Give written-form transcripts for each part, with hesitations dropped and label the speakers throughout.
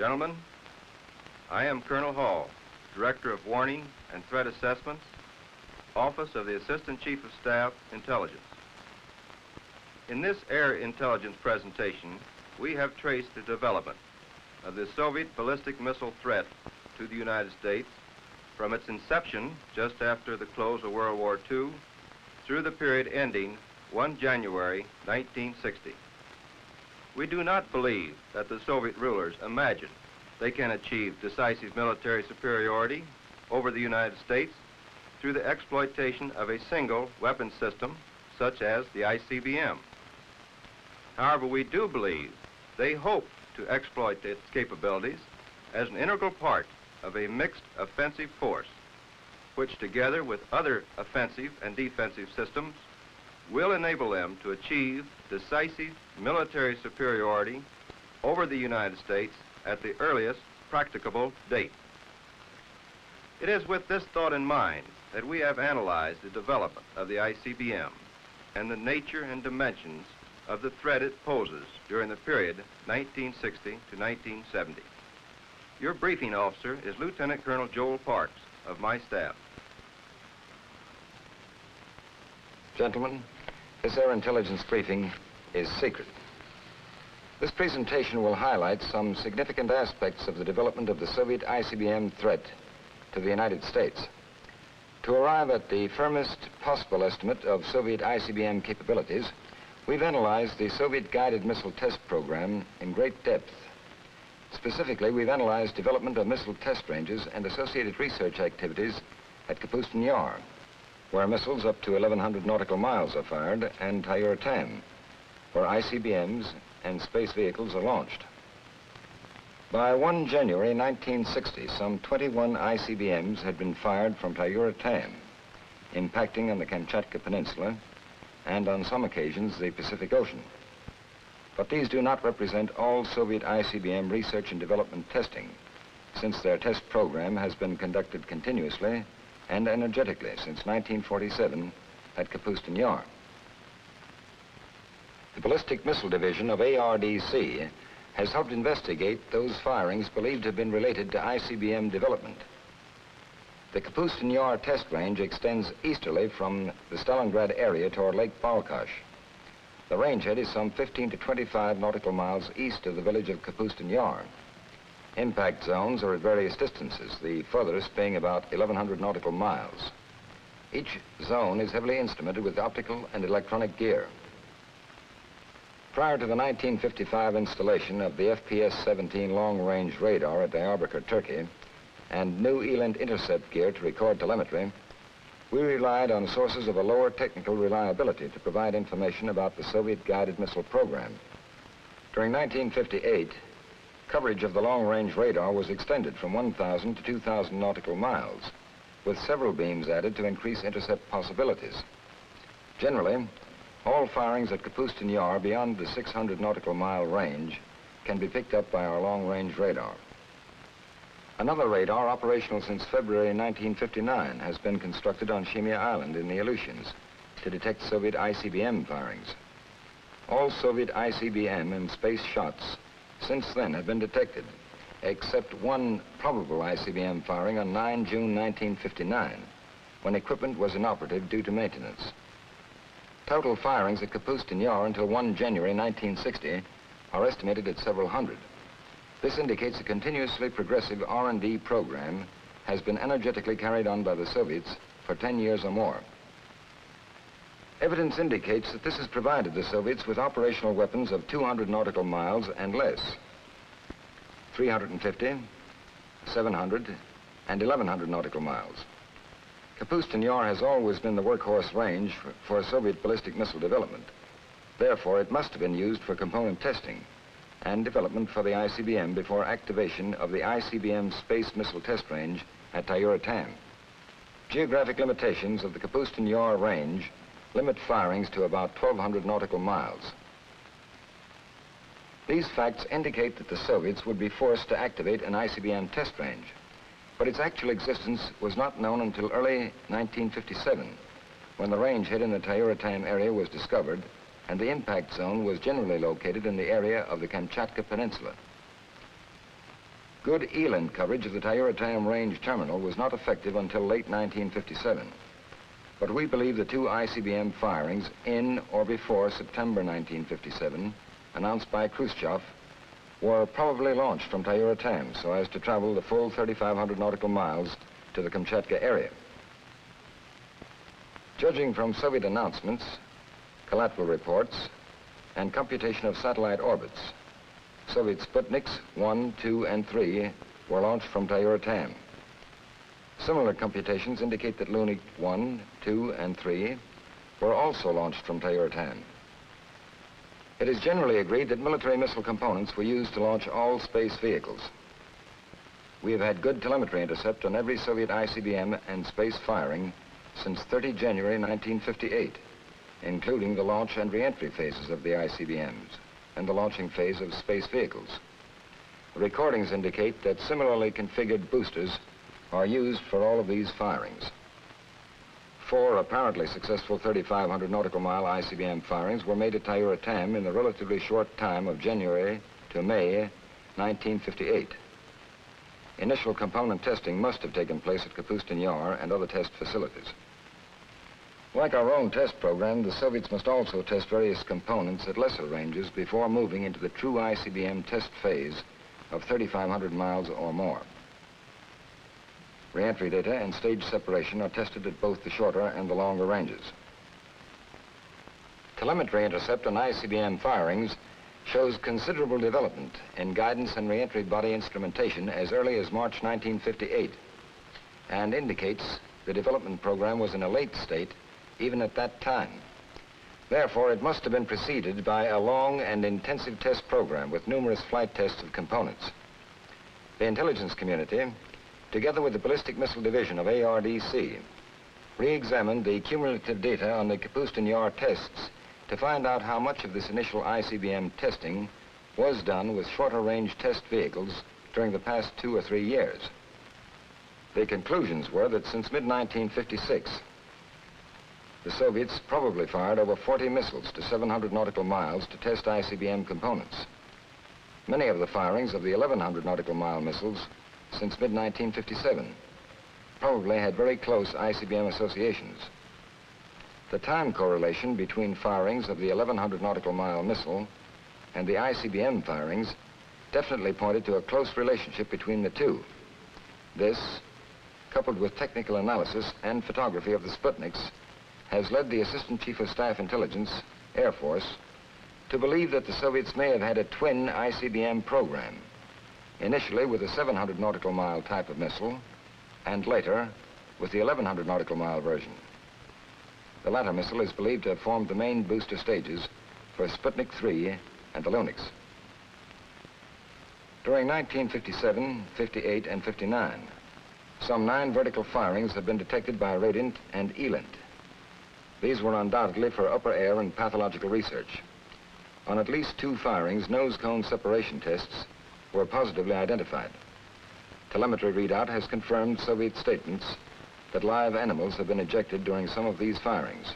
Speaker 1: Gentlemen, I am Colonel Hall, Director of Warning and Threat Assessments, Office of the Assistant Chief of Staff, Intelligence. In this air intelligence presentation, we have traced the development of the Soviet ballistic missile threat to the United States from its inception just after the close of World War II through the period ending 1 January 1960. We do not believe that the Soviet rulers imagine they can achieve decisive military superiority over the United States through the exploitation of a single weapon system such as the ICBM. However, we do believe they hope to exploit its capabilities as an integral part of a mixed offensive force, which together with other offensive and defensive systems will enable them to achieve decisive military superiority over the United States at the earliest practicable date. It is with this thought in mind that we have analyzed the development of the ICBM and the nature and dimensions of the threat it poses during the period 1960 to 1970. Your briefing officer is Lieutenant Colonel Joel Parks of my staff.
Speaker 2: Gentlemen, this air intelligence briefing is secret. This presentation will highlight some significant aspects of the development of the Soviet ICBM threat to the United States. To arrive at the firmest possible estimate of Soviet ICBM capabilities, we've analyzed the Soviet guided missile test program in great depth. Specifically, we've analyzed development of missile test ranges and associated research activities at Kapustin Yar, where missiles up to 1,100 nautical miles are fired, and Tyura-Tam, where ICBMs and space vehicles are launched. By 1 January 1960, some 21 ICBMs had been fired from Tyura-Tam, impacting on the Kamchatka Peninsula and on some occasions the Pacific Ocean. But these do not represent all Soviet ICBM research and development testing, since their test program has been conducted continuously and energetically since 1947 at Kapustin Yar. The Ballistic Missile Division of ARDC has helped investigate those firings believed to have been related to ICBM development. The Kapustin Yar test range extends easterly from the Stalingrad area toward Lake Balkash. The rangehead is some 15 to 25 nautical miles east of the village of Kapustin Yar. Impact zones are at various distances, the furthest being about 1,100 nautical miles. Each zone is heavily instrumented with optical and electronic gear. Prior to the 1955 installation of the FPS-17 long-range radar at Diyarbakir, Turkey, and new ELINT intercept gear to record telemetry, we relied on sources of a lower technical reliability to provide information about the Soviet guided missile program. During 1958, coverage of the long-range radar was extended from 1,000 to 2,000 nautical miles, with several beams added to increase intercept possibilities. Generally, all firings at Kapustin Yar beyond the 600 nautical mile range can be picked up by our long-range radar. Another radar, operational since February 1959, has been constructed on Shimia Island in the Aleutians to detect Soviet ICBM firings. All Soviet ICBM and space shots since then have been detected, except one probable ICBM firing on 9 June 1959, when equipment was inoperative due to maintenance. Total firings at Kapustin Yar until 1 January 1960 are estimated at several hundred. This indicates a continuously progressive R&D program has been energetically carried on by the Soviets for 10 years or more. Evidence indicates that this has provided the Soviets with operational weapons of 200 nautical miles and less, 350, 700, and 1,100 nautical miles. Kapustin Yar has always been the workhorse range for Soviet ballistic missile development. Therefore, it must have been used for component testing and development for the ICBM before activation of the ICBM Space Missile Test Range at Tyura-Tam. Geographic limitations of the Kapustin Yar range limit firings to about 1,200 nautical miles. These facts indicate that the Soviets would be forced to activate an ICBM test range, but its actual existence was not known until early 1957, when the range hit in the Tyura-Tam area was discovered and the impact zone was generally located in the area of the Kamchatka Peninsula. Good eland coverage of the Tayuratam Range terminal was not effective until late 1957. But we believe the two ICBM firings in or before September 1957, announced by Khrushchev, were probably launched from Tayuratam so as to travel the full 3,500 nautical miles to the Kamchatka area. Judging from Soviet announcements, collateral reports, and computation of satellite orbits, Soviet Sputniks 1, 2, and 3 were launched from Tayuratam. Similar computations indicate that Lunik 1, 2, and 3 were also launched from Tayuratam. It is generally agreed that military missile components were used to launch all space vehicles. We have had good telemetry intercept on every Soviet ICBM and space firing since 30 January 1958, including the launch and re-entry phases of the ICBMs and the launching phase of space vehicles. The recordings indicate that similarly configured boosters are used for all of these firings. 4 apparently successful 3,500 nautical mile ICBM firings were made at Tayuratam in the relatively short time of January to May 1958. Initial component testing must have taken place at Kapustin Yar and other test facilities. Like our own test program, the Soviets must also test various components at lesser ranges before moving into the true ICBM test phase of 3,500 miles or more. Re-entry data and stage separation are tested at both the shorter and the longer ranges. Telemetry intercept on ICBM firings shows considerable development in guidance and re-entry body instrumentation as early as March 1958 and indicates the development program was in a late state even at that time. Therefore, it must have been preceded by a long and intensive test program with numerous flight tests of components. The intelligence community, together with the Ballistic Missile Division of ARDC, re-examined the cumulative data on the Kapustin Yar tests to find out how much of this initial ICBM testing was done with shorter-range test vehicles during the past 2 or 3 years. The conclusions were that since mid-1956, the Soviets probably fired over 40 missiles to 700 nautical miles to test ICBM components. Many of the firings of the 1,100 nautical mile missiles since mid-1957 probably had very close ICBM associations. The time correlation between firings of the 1,100 nautical mile missile and the ICBM firings definitely pointed to a close relationship between the two. This, coupled with technical analysis and photography of the Sputniks, has led the Assistant Chief of Staff Intelligence, Air Force, to believe that the Soviets may have had a twin ICBM program, initially with a 700 nautical mile type of missile, and later with the 1,100 nautical mile version. The latter missile is believed to have formed the main booster stages for Sputnik 3 and the Luniks. During 1957, 58, and 59, some 9 vertical firings have been detected by Radiant and Eland. These were undoubtedly for upper air and pathological research. On at least 2 firings, nose cone separation tests were positively identified. Telemetry readout has confirmed Soviet statements that live animals have been ejected during some of these firings.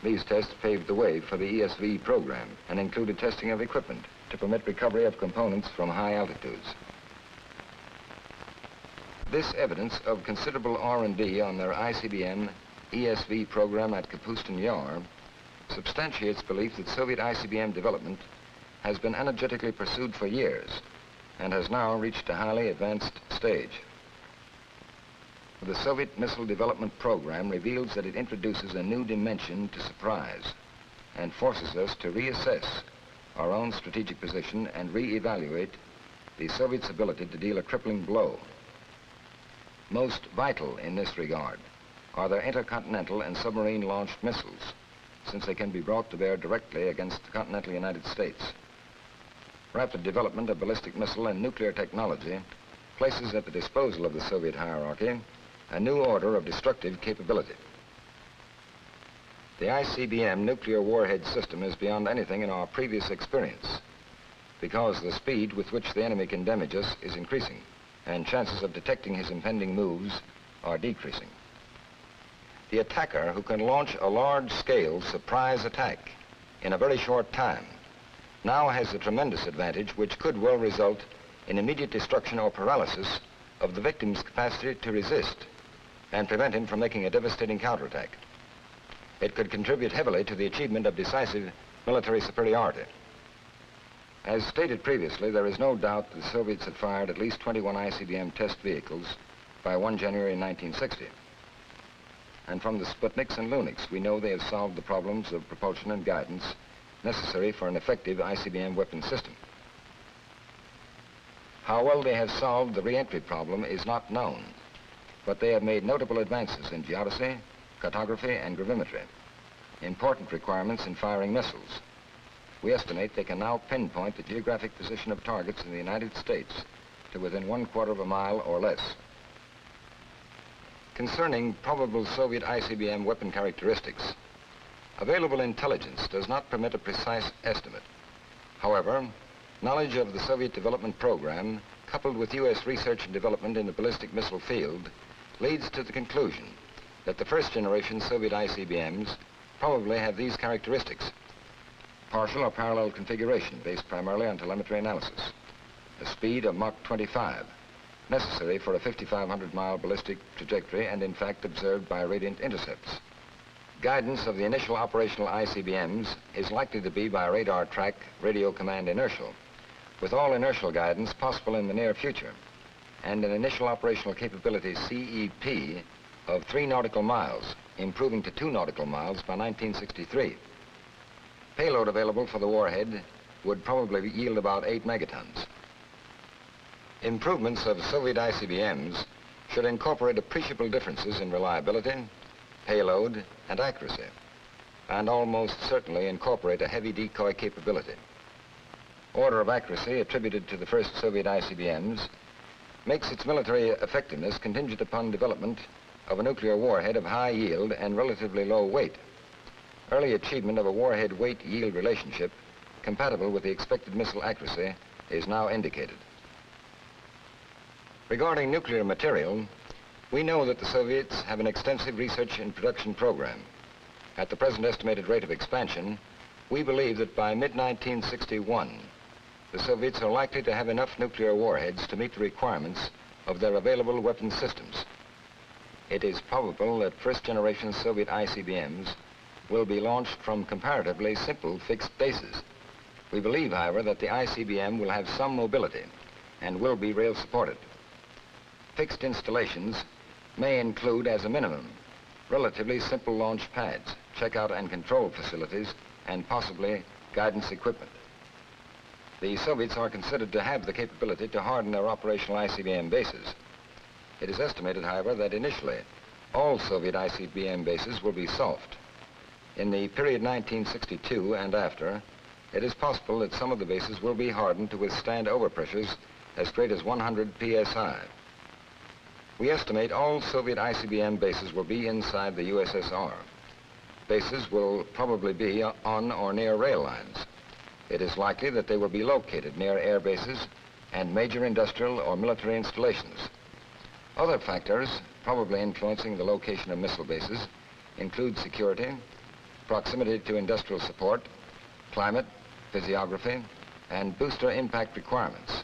Speaker 2: These tests paved the way for the ESV program and included testing of equipment to permit recovery of components from high altitudes. This evidence of considerable R&D on their ICBM ESV program at Kapustin Yar substantiates belief that Soviet ICBM development has been energetically pursued for years and has now reached a highly advanced stage. The Soviet missile development program reveals that it introduces a new dimension to surprise and forces us to reassess our own strategic position and re-evaluate the Soviets' ability to deal a crippling blow. Most vital in this regard are their intercontinental and submarine-launched missiles, since they can be brought to bear directly against the continental United States. Rapid development of ballistic missile and nuclear technology places at the disposal of the Soviet hierarchy a new order of destructive capability. The ICBM nuclear warhead system is beyond anything in our previous experience because the speed with which the enemy can damage us is increasing and chances of detecting his impending moves are decreasing. The attacker who can launch a large-scale surprise attack in a very short time now has a tremendous advantage which could well result in immediate destruction or paralysis of the victim's capacity to resist and prevent him from making a devastating counterattack. It could contribute heavily to the achievement of decisive military superiority. As stated previously, there is no doubt that the Soviets had fired at least 21 ICBM test vehicles by 1 January 1960. And from the Sputniks and Luniks, we know they have solved the problems of propulsion and guidance necessary for an effective ICBM weapon system. How well they have solved the re-entry problem is not known, but they have made notable advances in geodesy, cartography, and gravimetry, important requirements in firing missiles. We estimate they can now pinpoint the geographic position of targets in the United States to within 1/4 of a mile or less. Concerning probable Soviet ICBM weapon characteristics, available intelligence does not permit a precise estimate. However, knowledge of the Soviet development program, coupled with U.S. research and development in the ballistic missile field, leads to the conclusion that the first-generation Soviet ICBMs probably have these characteristics: partial or parallel configuration based primarily on telemetry analysis, a speed of Mach 25, necessary for a 5,500-mile ballistic trajectory and in fact observed by radiant intercepts. Guidance of the initial operational ICBMs is likely to be by radar track radio command inertial, with all inertial guidance possible in the near future, and an initial operational capability CEP of 3 nautical miles, improving to 2 nautical miles by 1963. Payload available for the warhead would probably yield about 8 megatons. Improvements of Soviet ICBMs should incorporate appreciable differences in reliability, payload, and accuracy, and almost certainly incorporate a heavy decoy capability. Order of accuracy attributed to the first Soviet ICBMs makes its military effectiveness contingent upon development of a nuclear warhead of high yield and relatively low weight. Early achievement of a warhead weight-yield relationship compatible with the expected missile accuracy is now indicated. Regarding nuclear material, we know that the Soviets have an extensive research and production program. At the present estimated rate of expansion, we believe that by mid-1961, the Soviets are likely to have enough nuclear warheads to meet the requirements of their available weapon systems. It is probable that first-generation Soviet ICBMs will be launched from comparatively simple fixed bases. We believe, however, that the ICBM will have some mobility and will be rail-supported. Fixed installations may include, as a minimum, relatively simple launch pads, checkout and control facilities, and possibly guidance equipment. The Soviets are considered to have the capability to harden their operational ICBM bases. It is estimated, however, that initially all Soviet ICBM bases will be soft. In the period 1962 and after, it is possible that some of the bases will be hardened to withstand overpressures as great as 100 psi. We estimate all Soviet ICBM bases will be inside the USSR. Bases will probably be on or near rail lines. It is likely that they will be located near air bases and major industrial or military installations. Other factors probably influencing the location of missile bases include security, proximity to industrial support, climate, physiography, and booster impact requirements.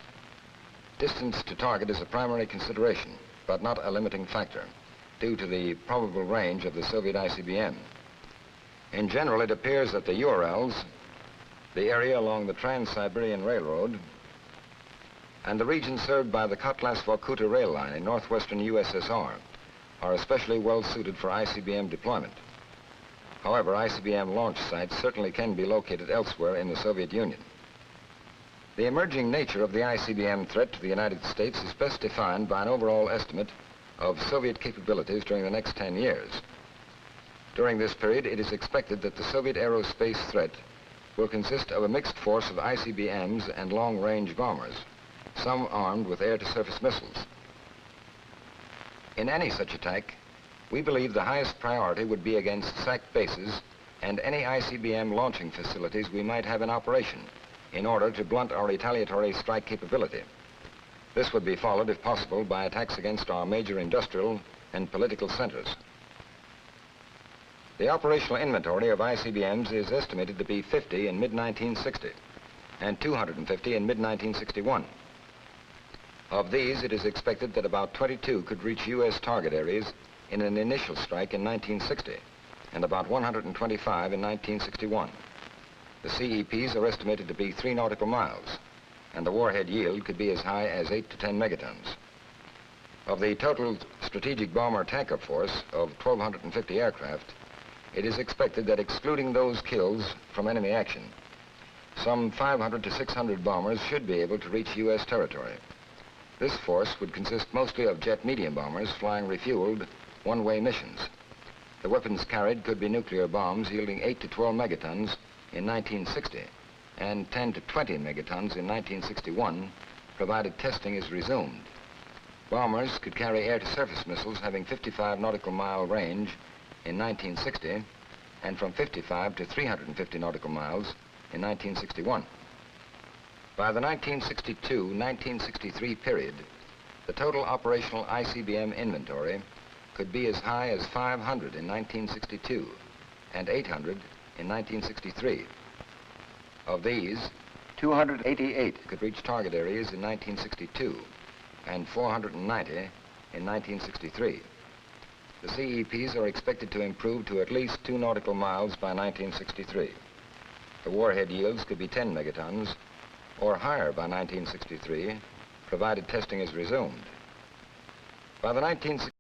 Speaker 2: Distance to target is a primary consideration, but not a limiting factor, due to the probable range of the Soviet ICBM. In general, it appears that the Urals, the area along the Trans-Siberian Railroad, and the region served by the Kotlas-Vorkuta rail line in northwestern USSR are especially well suited for ICBM deployment. However, ICBM launch sites certainly can be located elsewhere in the Soviet Union. The emerging nature of the ICBM threat to the United States is best defined by an overall estimate of Soviet capabilities during the next 10 years. During this period, it is expected that the Soviet aerospace threat will consist of a mixed force of ICBMs and long-range bombers, some armed with air-to-surface missiles. In any such attack, we believe the highest priority would be against SAC bases and any ICBM launching facilities we might have in operation in order to blunt our retaliatory strike capability. This would be followed, if possible, by attacks against our major industrial and political centers. The operational inventory of ICBMs is estimated to be 50 in mid-1960 and 250 in mid-1961. Of these, it is expected that about 22 could reach U.S. target areas in an initial strike in 1960, and about 125 in 1961. The CEPs are estimated to be 3 nautical miles, and the warhead yield could be as high as 8 to 10 megatons. Of the total strategic bomber tanker force of 1,250 aircraft, it is expected that excluding those kills from enemy action, some 500 to 600 bombers should be able to reach U.S. territory. This force would consist mostly of jet medium bombers flying refueled one-way missions. The weapons carried could be nuclear bombs yielding 8 to 12 megatons in 1960 and 10 to 20 megatons in 1961, provided testing is resumed. Bombers could carry air-to-surface missiles having 55 nautical mile range in 1960 and from 55 to 350 nautical miles in 1961. By the 1962-1963 period, the total operational ICBM inventory could be as high as 500 in 1962 and 800 in 1963. Of these, 288 could reach target areas in 1962 and 490 in 1963. The CEPs are expected to improve to at least 2 nautical miles by 1963. The warhead yields could be 10 megatons or higher by 1963, provided testing is resumed. By the 1960